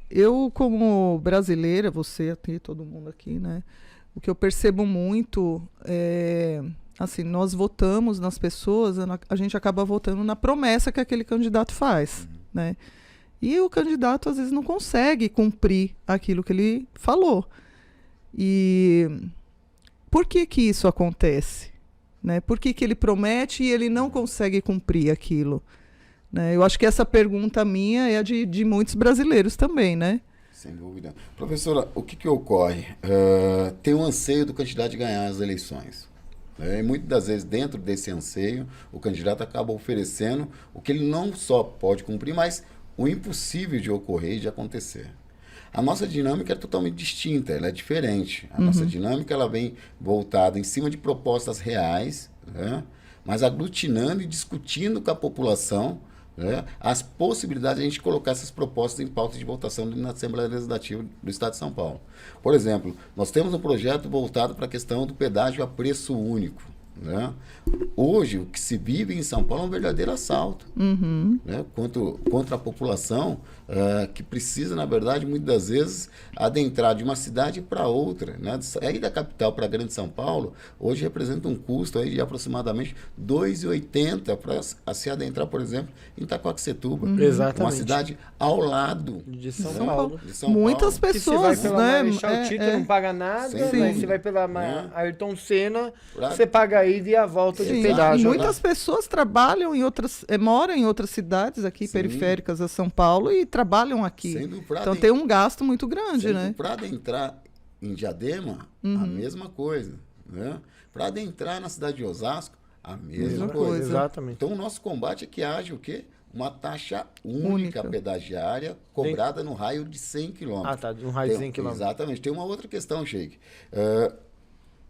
eu como brasileira, você aqui, todo mundo aqui, né? O que eu percebo muito é, assim, nós votamos nas pessoas, a gente acaba votando na promessa que aquele candidato faz, né? E o candidato às vezes não consegue cumprir aquilo que ele falou. E por que que isso acontece? Né? Por que que ele promete e ele não consegue cumprir aquilo? Né? Eu acho que essa pergunta minha é a de muitos brasileiros também, né? Sem dúvida. Professora, o que ocorre? Tem um anseio do candidato de ganhar as eleições. E muitas das vezes, dentro desse anseio, o candidato acaba oferecendo o que ele não só pode cumprir, mas o impossível de ocorrer e de acontecer. A nossa dinâmica é totalmente distinta, ela é diferente. A nossa dinâmica ela vem voltada em cima de propostas reais, né? Mas aglutinando e discutindo com a população, né, as possibilidades de a gente colocar essas propostas em pauta de votação na Assembleia Legislativa do Estado de São Paulo. Por exemplo, nós temos um projeto voltado para a questão do pedágio a preço único. Né? Hoje, o que se vive em São Paulo é um verdadeiro assalto, né? contra a população que precisa, na verdade, muitas das vezes, adentrar de uma cidade para outra. Né? Sair da capital para a Grande São Paulo, hoje representa um custo aí de aproximadamente R$ 2,80 para se adentrar, por exemplo, em Itacoaxetuba. Exatamente. Uma cidade ao lado de São Paulo. De São Muitas Paulo. pessoas, Que você vai pela né? Marechal Tito, não paga nada, Sim. mas você vai pela Né? Ayrton Senna, Pra- você paga a ida e a volta de Sim, pedágio. muitas pessoas trabalham em outras, moram em outras cidades aqui, Sim. periféricas a São Paulo, e trabalham aqui. Sendo pra Então dentro- tem um gasto muito grande, né? Para adentrar em Diadema, a mesma coisa. Né? Para adentrar na cidade de Osasco, a mesma coisa. Exatamente. Então, o nosso combate é que haja o quê? Uma taxa única Única. pedagiária cobrada no raio de 100 quilômetros. Ah, tá, de um raio de 100 quilômetros. Exatamente. Tem uma outra questão, Sheik.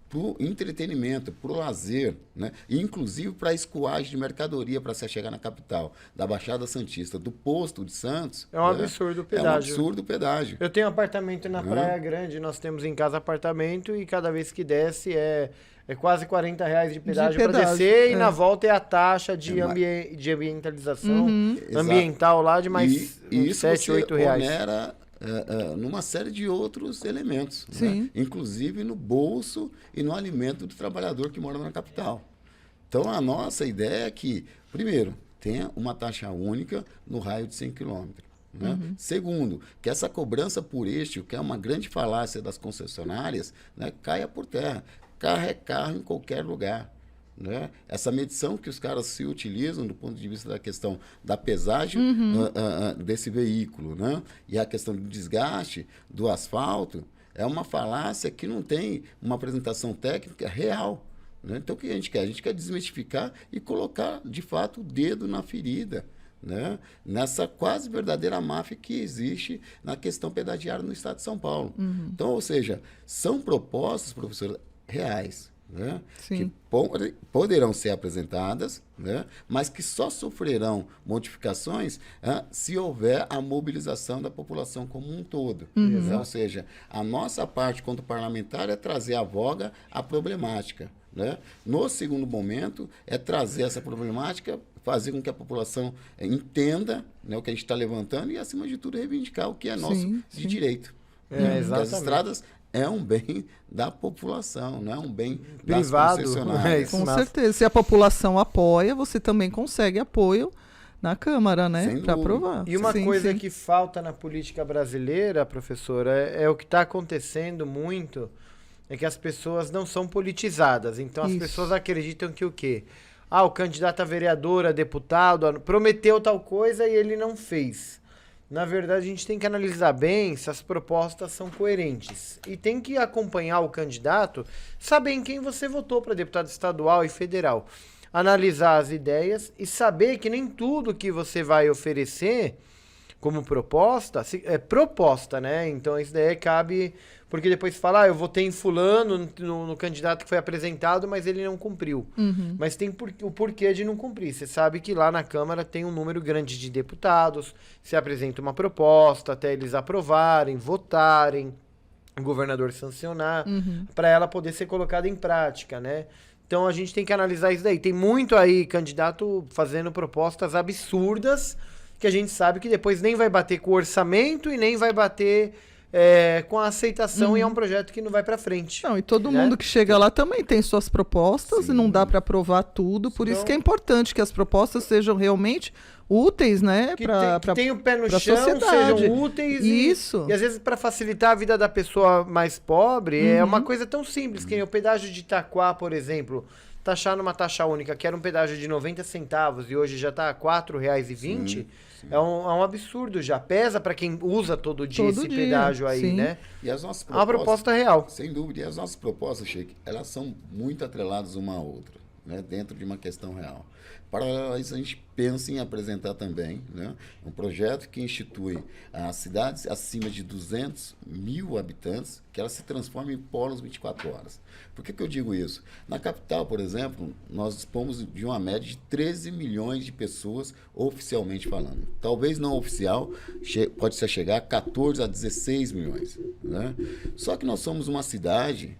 Para o entretenimento, para o lazer, né? E inclusive para a escoagem de mercadoria para se chegar na capital, da Baixada Santista, do posto de Santos. É um né? absurdo o É um pedágio. absurdo o pedágio. Eu tenho um apartamento na Praia Grande, nós temos em casa apartamento e cada vez que desce é quase R$ 40 de pedágio para pedágio, descer e é. na volta é a taxa de, É, mas- de ambientalização Exato. ambiental lá de mais E isso 7, você 8 reais. onera numa série de outros elementos, Sim. né? Inclusive no bolso e no alimento do trabalhador que mora na capital. Então, a nossa ideia é que, primeiro, tenha uma taxa única no raio de 100 quilômetros. Né? Segundo, que essa cobrança por eixo, que é uma grande falácia das concessionárias, né, caia por terra. Carro é carro em qualquer lugar. Né? Essa medição que os caras se utilizam do ponto de vista da questão da pesagem desse veículo, né? E a questão do desgaste do asfalto é uma falácia que não tem uma apresentação técnica real. Né? Então, o que a gente quer? A gente quer desmistificar e colocar, de fato, o dedo na ferida. Né? Nessa quase verdadeira máfia que existe na questão pedagiária no estado de São Paulo. Então, ou seja, são propostas, professora, reais, né? Sim. Que poderão ser apresentadas, né? Mas que só sofrerão modificações se houver a mobilização da população como um todo. Né? Ou seja, a nossa parte, quanto parlamentar, é trazer à voga a problemática. Né? No segundo momento, é trazer essa problemática, fazer com que a população entenda, né, o que a gente está levantando e, acima de tudo, reivindicar o que é nosso de direito. Porque exatamente. as estradas é um bem da população, não é um bem Privado, das concessionárias. isso. Com Massa. certeza. Se a população apoia, você também consegue apoio na Câmara, né? Sem Para dúvida. aprovar. E uma Sim, coisa sim. que falta na política brasileira, professora, é o que está acontecendo muito, é que as pessoas não são politizadas. Então as Isso. pessoas acreditam que o quê? O candidato a vereador, a deputado, prometeu tal coisa e ele não fez. Na verdade, a gente tem que analisar bem se as propostas são coerentes. E tem que acompanhar o candidato, saber em quem você votou para deputado estadual e federal. Analisar as ideias e saber que nem tudo que você vai oferecer como proposta, é proposta, né? Então isso daí cabe, porque depois você fala, eu votei em fulano no candidato que foi apresentado, mas ele não cumpriu. Mas tem o porquê de não cumprir. Você sabe que lá na Câmara tem um número grande de deputados, se apresenta uma proposta, até eles aprovarem, votarem, o governador sancionar, para ela poder ser colocada em prática, né? Então a gente tem que analisar isso daí. Tem muito aí candidato fazendo propostas absurdas que a gente sabe que depois nem vai bater com o orçamento e nem vai bater com a aceitação, e é um projeto que não vai para frente. Não, e todo né? mundo que chega lá também tem suas propostas. Sim. E não dá para aprovar tudo, por isso que é importante que as propostas sejam realmente úteis, né? Que tem o pé no pra chão, sociedade. sejam úteis. Isso. E às vezes, para facilitar a vida da pessoa mais pobre, é uma coisa tão simples, que nem o pedágio de Itaquá, por exemplo, taxar numa taxa única, que era um pedágio de 90 centavos e hoje já está a R$ 4,20, é um absurdo já. Pesa para quem usa todo dia esse pedágio aí, né? E as nossas É uma proposta real. Sem dúvida. E as nossas propostas, Sheik, elas são muito atreladas uma à outra, né? Dentro de uma questão real. Para isso, a gente pensa em apresentar também, né, um projeto que institui as cidades acima de 200 mil habitantes, que elas se transformem em polos 24 horas. Por que eu digo isso? Na capital, por exemplo, nós dispomos de uma média de 13 milhões de pessoas oficialmente falando. Talvez não oficial, pode chegar a 14 a 16 milhões. Né? Só que nós somos uma cidade,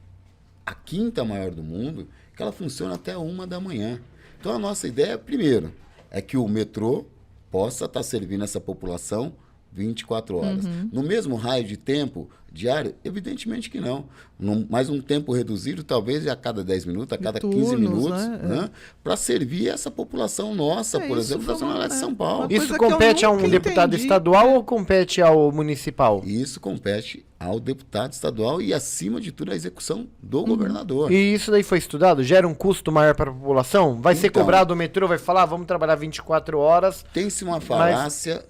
a quinta maior do mundo, que ela funciona até 1 da manhã. Então, a nossa ideia, primeiro, é que o metrô possa estar servindo essa população 24 horas. No mesmo raio de tempo diário? Evidentemente que não. Mas um tempo reduzido, talvez a cada 10 minutos, a cada 15 minutos, né? Para servir essa população nossa, por exemplo, da Zona Leste de São Paulo. Isso compete a um deputado estadual ou compete ao municipal? Isso compete ao deputado estadual e, acima de tudo, a execução do governador. E isso daí foi estudado? Gera um custo maior para a população? Vai ser cobrado o metrô? Vai falar, vamos trabalhar 24 horas? Tem-se uma falácia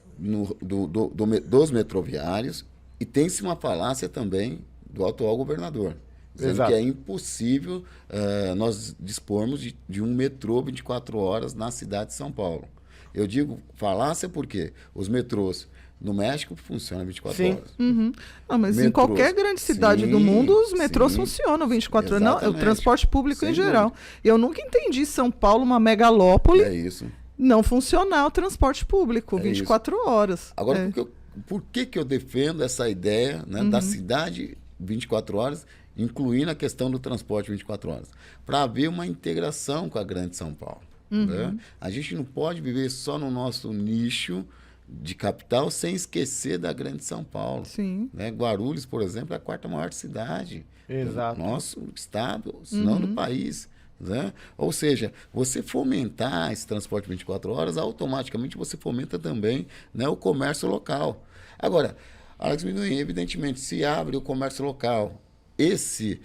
dos metroviários e tem-se uma falácia também do atual governador, dizendo que é impossível nós dispormos de um metrô 24 horas na cidade de São Paulo. Eu digo falácia porque os metrôs no México funcionam 24 horas. Não, mas em qualquer grande cidade do mundo, os metrôs funcionam 24 horas. Não, o transporte público em geral. Eu nunca entendi São Paulo, uma megalópole, não funcionar o transporte público 24 horas. Agora, por que eu defendo essa ideia, né, da cidade 24 horas, incluindo a questão do transporte 24 horas? Para haver uma integração com a grande São Paulo. Né? A gente não pode viver só no nosso nicho de capital sem esquecer da grande São Paulo. Sim. Né? Guarulhos, por exemplo, é a quarta maior cidade do nosso estado, se não do país. Né? Ou seja, você fomentar esse transporte 24 horas, automaticamente você fomenta também, né, o comércio local. Agora, Alex Minuim, evidentemente, se abre o comércio local, esse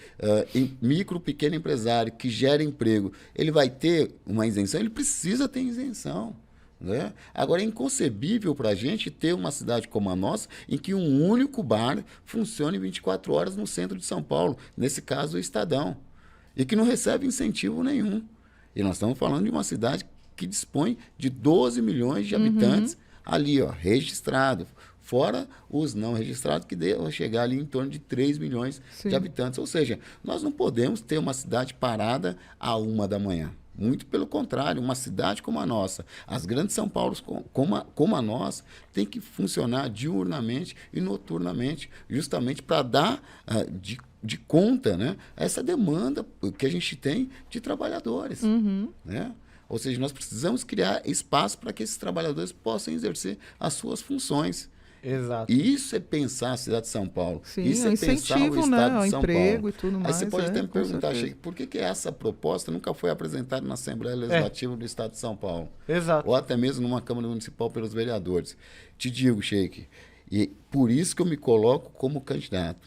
micro, pequeno empresário que gera emprego, ele vai ter uma isenção? Ele precisa ter isenção. Né? Agora, é inconcebível para a gente ter uma cidade como a nossa em que um único bar funcione 24 horas no centro de São Paulo, nesse caso o Estadão, e que não recebe incentivo nenhum. E nós estamos falando de uma cidade que dispõe de 12 milhões de habitantes ali, registrado, fora os não registrados, que devem chegar ali em torno de 3 milhões de habitantes. Ou seja, nós não podemos ter uma cidade parada à 1 da manhã. Muito pelo contrário, uma cidade como a nossa, as grandes São Paulos como a nossa, tem que funcionar diurnamente e noturnamente, justamente para dar de conta, né, essa demanda que a gente tem de trabalhadores. Né? Ou seja, nós precisamos criar espaço para que esses trabalhadores possam exercer as suas funções. Exato. E isso é pensar a cidade de São Paulo. Sim, isso é pensar o incentivo, estado né, de ao São emprego Paulo. e tudo Aí mais. você pode até me com perguntar, certeza. Sheik, por que essa proposta nunca foi apresentada na Assembleia Legislativa do Estado de São Paulo? Exato. Ou até mesmo numa Câmara Municipal pelos vereadores? Te digo, Sheik, e por isso que eu me coloco como candidato.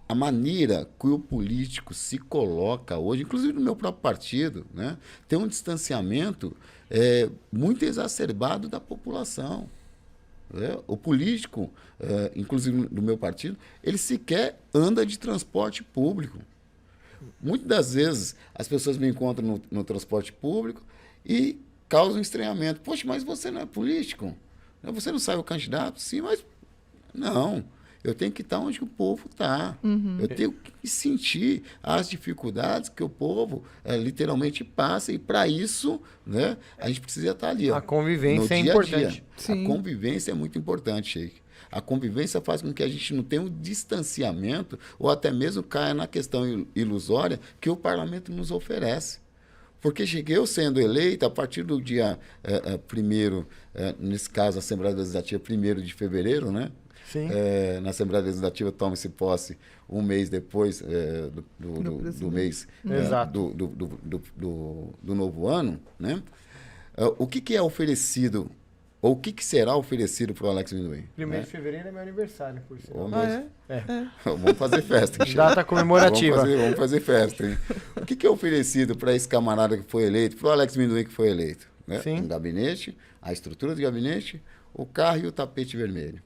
A maneira que o político se coloca hoje, inclusive no meu próprio partido, né, tem um distanciamento muito exacerbado da população. Né? O político, inclusive do meu partido, ele sequer anda de transporte público. Muitas das vezes as pessoas me encontram no transporte público e causam estranhamento. Poxa, mas você não é político? Você não sabe o candidato? Sim, mas não. Eu tenho que estar onde o povo está. Eu tenho que sentir as dificuldades que o povo literalmente passa. E, para isso, né, a gente precisa estar ali. A convivência é dia importante. A convivência é muito importante, Sheik. A convivência faz com que a gente não tenha um distanciamento ou até mesmo caia na questão ilusória que o parlamento nos oferece. Porque cheguei eu sendo eleito a partir do dia 1º, nesse caso, a Assembleia Legislativa, 1º de fevereiro, né? Sim. Na Assembleia Legislativa toma-se posse um mês depois do mês Exato. do novo ano, né? O que é oferecido, ou o que será oferecido para o Alex Minuim? 1º de fevereiro é meu aniversário, por sinal. Vamos fazer festa. Data comemorativa. Vamos fazer festa. Hein? O que é oferecido para esse camarada que foi eleito, para o Alex Minuim que foi eleito? Né? Sim. Um gabinete, a estrutura do gabinete, o carro e o tapete vermelho.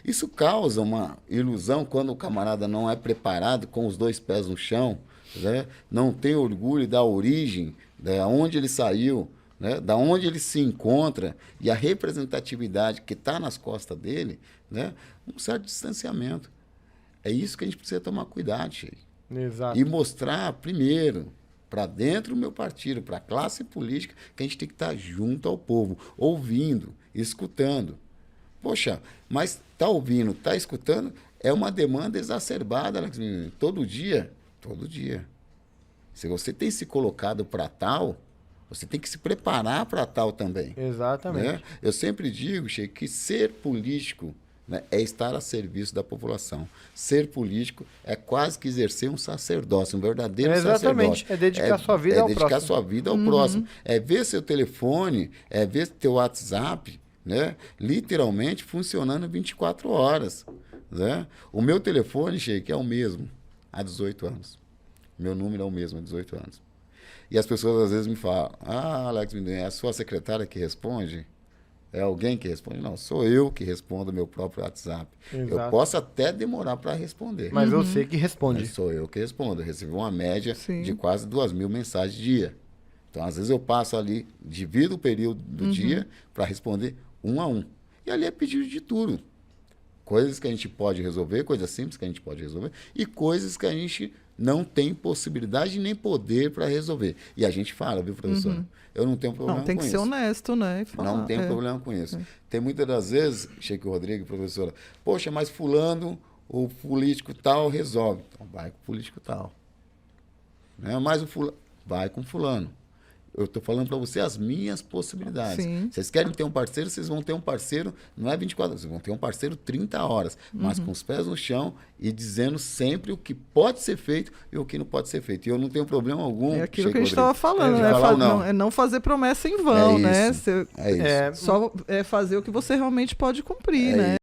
Isso causa uma ilusão quando o camarada não é preparado com os 2 pés no chão, né? Não tem orgulho da origem, de onde ele saiu, né? Da onde ele se encontra e a representatividade que está nas costas dele, né? Um certo distanciamento. É isso que a gente precisa tomar cuidado, Sheik. Exato. E mostrar, primeiro, para dentro do meu partido, para a classe política, que a gente tem que estar junto ao povo, ouvindo, escutando. Poxa, mas tá ouvindo, tá escutando, é uma demanda exacerbada, Alex, todo dia. Se você tem se colocado para tal, você tem que se preparar para tal também. Exatamente. Né? Eu sempre digo, Sheik, que ser político, né, é estar a serviço da população. Ser político é quase que exercer um sacerdócio, um verdadeiro Exatamente. sacerdócio. É dedicar sua vida ao próximo. É dedicar sua vida ao próximo. É ver seu telefone, é ver teu WhatsApp, né, literalmente funcionando 24 horas. Né? O meu telefone, Sheik, é o mesmo há 18 anos. Meu número é o mesmo há 18 anos. E as pessoas às vezes me falam, Alex, é a sua secretária que responde? É alguém que responde? Não, sou eu que respondo o meu próprio WhatsApp. Exato. Eu posso até demorar para responder. Mas eu sei que responde. Mas sou eu que respondo. Eu recebo uma média Sim. de quase 2.000 mensagens dia. Então, às vezes eu passo ali, divido o período do dia para responder um a um. E ali é pedido de tudo. Coisas que a gente pode resolver, coisas simples que a gente pode resolver, e coisas que a gente não tem possibilidade nem poder para resolver. E a gente fala, viu, professor? Eu não tenho problema com isso. Não, tem que ser honesto, né? E falar, Não tenho problema com isso. Tem muitas das vezes, Sheik Rodrigo, professora, poxa, mas fulano, o político tal resolve. Então vai com o político tal. Né? Mas o fulano, vai com fulano. Eu estou falando para você as minhas possibilidades. Sim. Vocês querem ter um parceiro, vocês vão ter um parceiro, não é 24 horas, vocês vão ter um parceiro 30 horas, mas com os pés no chão e dizendo sempre o que pode ser feito e o que não pode ser feito. E eu não tenho problema algum. É aquilo Sheik que a gente Rodrigo, estava falando, de né? falar não. É não fazer promessa em vão, É né? isso. Você É isso. É, só fazer o que você realmente pode cumprir, É né?